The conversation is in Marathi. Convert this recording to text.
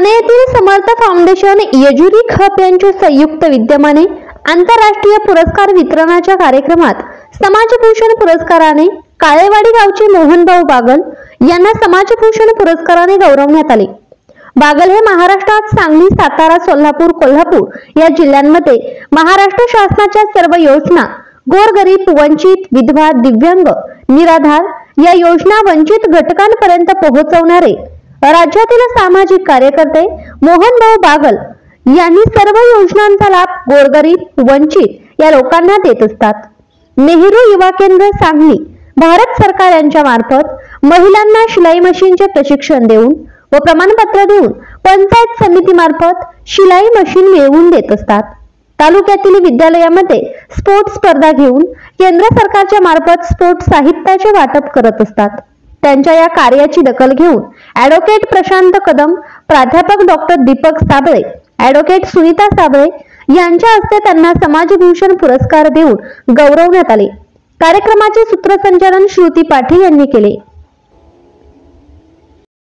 ठाणे येथील समर्थ फाउंडेशन येजुरी खप यांच्या संयुक्त विद्यमाने आंतरराष्ट्रीय पुरस्कार वितरणाच्या कार्यक्रमात समाजभूषण पुरस्काराने काळेवाडी गावचे मोहनभाऊ बागल यांना समाजभूषण पुरस्काराने गौरवण्यात आले। बागल हे महाराष्ट्रात सांगली, सातारा, सोलापूर, कोल्हापूर या जिल्ह्यांमध्ये महाराष्ट्र शासनाच्या सर्व योजना गोरगरीब, वंचित, विधवा, दिव्यांग, निराधार या योजना वंचित घटकांपर्यंत पोहोचवणारे राज्यातील सामाजिक कार्यकर्ते मोहनभाऊ बागल यांनी सर्व योजनांचा लाभ गोरगरीब, वंचित या लोकांना देत असतात। नेहरू युवा केंद्र सांगली भारत सरकार यांच्या मार्फत महिलांना शिलाई मशीनचे प्रशिक्षण देऊन व प्रमाणपत्र देऊन पंचायत समिती मार्फत शिलाई मशीन मिळवून देत असतात। तालुक्यातील विद्यालयामध्ये स्पोर्ट्स स्पर्धा घेऊन केंद्र सरकारच्या मार्फत स्पोर्ट्स साहित्याचे वाटप करत असतात। त्यांच्या या कार्याची दखल घेऊन ॲडव्होकेट प्रशांत कदम, प्राध्यापक डॉक्टर दीपक साबळे, ॲडव्होकेट सुनीता साबळे यांच्या हस्ते त्यांना समाजभूषण पुरस्कार देऊन गौरवण्यात आले। कार्यक्रमाचे सूत्रसंचालन श्रुती पाटील यांनी केले।